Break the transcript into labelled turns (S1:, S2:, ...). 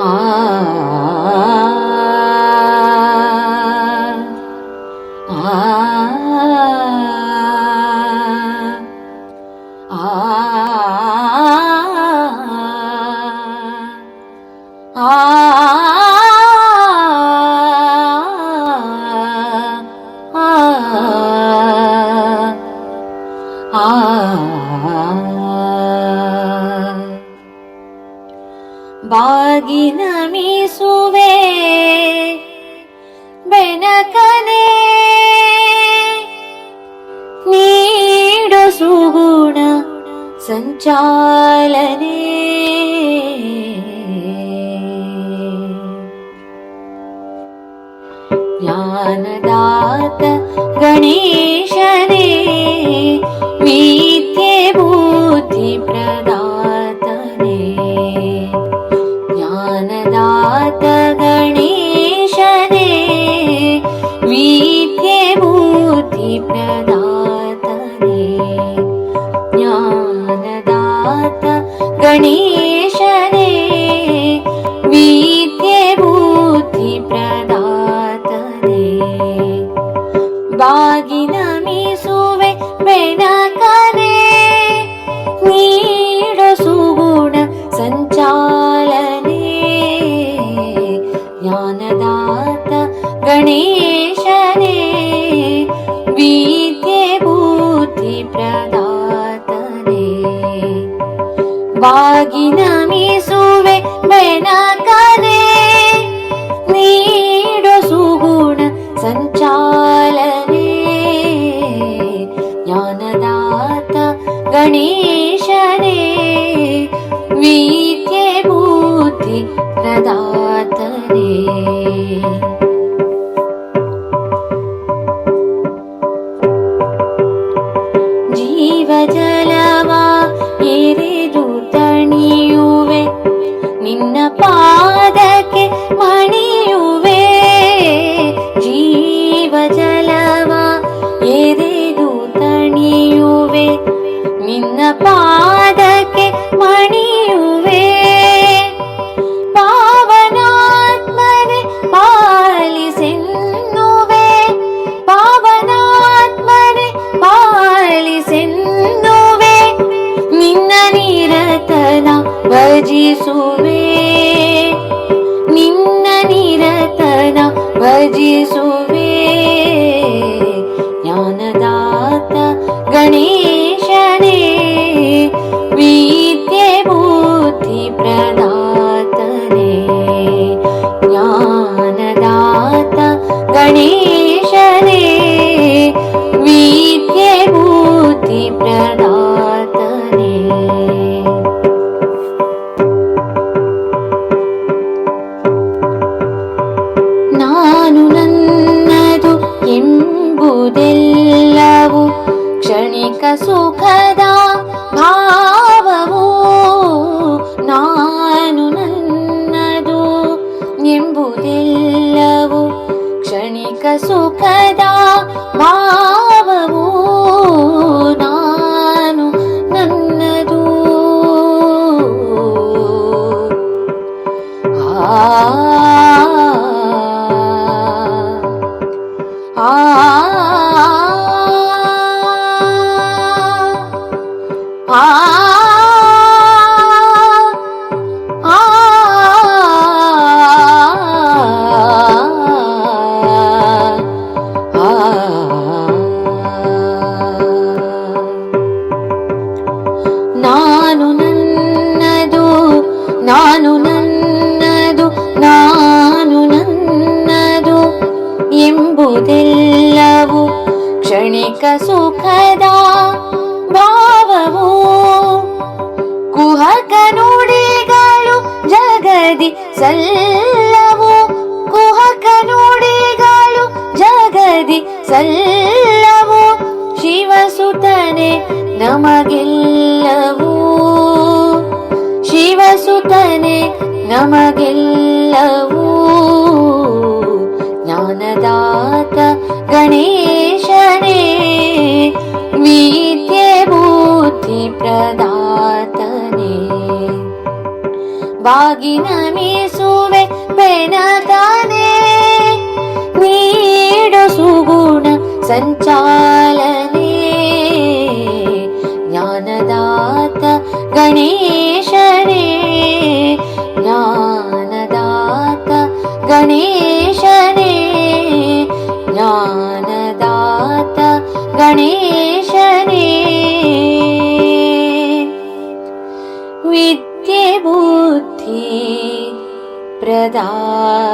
S1: ಆ ಬಾಗಿನ ಮೀಸುವೆ ಬೆನಕನೆ ನೀಡು ಸುಗುಣ ಸಂಚಾಲನೆ ಜ್ಞಾನದಾತ ಗಣೇಶನೇ ವಿದ್ಯೆ ಬುದ್ಧಿ ಪ್ರದಾತನೇ ಜ್ಞಾನದಾತ ಗಣೇಶನೇ ವಿದ್ಯೆ ಬುದ್ಧಿ ಪ್ರದಾತನೇ ಜ್ಞಾನದಾತ ಗಣೇಶನೇ ವಿದ್ಯೆ ಬುದ್ಧಿ ಪ್ರದಾತನೇ ಬಾಗಿನ ಮೀಸುವೆ ಬೆನಕನೆ ನೀಡು ಸುಗುಣ ಸಂಚಾಲನೆ ಜ್ಞಾನದಾತ ಗಣೇಶನೇ ವಿದ್ಯೆ ಬುದ್ಧಿ ಪ್ರದಾತನೇ ಬಾಗಿನ ಮೀಸುವೆ ಬೆನಕನೆ ನೀಡು ಸುಗುಣ ಸಂಚಾಲನೆ ಜ್ಞಾನದಾತ ಗಣೇಶನೇ ವಿದ್ಯೆ ಬುದ್ಧಿ ಪ್ರದಾತನೇ ಜೀವ ಜಲವ ಎರೆದು ತಣಿಯುವೆ ನಿನ್ನ ಪಾದಕ್ಕೆ ಮಣಿಯುವೆ ಜೀವ ಜಲವ ಎರೆದು ತಣಿಯುವೆ ನಿನ್ನ ಪಾದಕ್ಕೆ ಮಣಿಯುವೆ ಪಾವನಾತ್ಮನೆ ಪಾಲಿಸೆನ್ನುವೆ ಪಾವನಾತ್ಮನೆ ಪಾಲಿಸೆನ್ನುವೆ ನಿನ್ನ ನಿರತನ ಭಜಿಸುವೆ ನಿನ್ನ ನಿರತನ ಭಜಿಸುವೆ ಜ್ಞಾನದಾತ ಗಣೇಶನೇ ವಿದ್ಯೆ ಬುದ್ಧಿ ಪ್ರದಾತನೇ ಜ್ಞಾನದಾತ ಗಣೇಶನೇ ವಿದ್ಯೆ ಬುದ್ಧಿ ಪ್ರದಾತನೇ ನಾನು ನನ್ನದು ಎಂಬುದೆಲ್ಲವೂ ಕ್ಷಣಿಕ ಸುಖದ ಭಾವವು ನಾನು ನನ್ನದು ಎಂಬುದೆಲ್ಲವೂ ಕ್ಷಣಿಕ ಸುಖದ ಭಾವವು ನಾನು ನನ್ನದು ನಾನು ನನ್ನದು ನಾನು ನನ್ನದು ನಾನು ನನ್ನದು ಎಂಬುದೆಲ್ಲವೂ ಕ್ಷಣಿಕ ಸುಖದ ಭಾವವು ಕುಹಕ ನುಡಿಗಳು ಜಗದಿ ಸಲ್ಲವು ಕುಹಕ ನುಡಿಗಳು ಜಗದಿ ಸಲ್ಲವು ಶಿವಸುತನೆ ನಮಗೆಲ್ಲವೂ ಶಿವಸುತನೆ ನಮಗೆಲ್ಲವೂ ಜ್ಞಾನದಾತ ಗಣೇಶನೇ ವಿದ್ಯೆ ಬುದ್ಧಿ ಪ್ರದಾತನೇ ಬಾಗಿನ ಮೀಸುವೆ ಬೆನತಾನೆ ನೀಡು ಸುಗುಣ ಸಂಚಾಲನೆ ಜ್ಞಾನದಾತ ಗಣೇಶನೇ ಜ್ಞಾನದಾತ ಗಣೇಶನೇ ಜ್ಞಾನದಾತ ಗಣೇಶನೇ ವಿದ್ಯೆ ಬುದ್ಧಿ ಪ್ರದಾತನೇ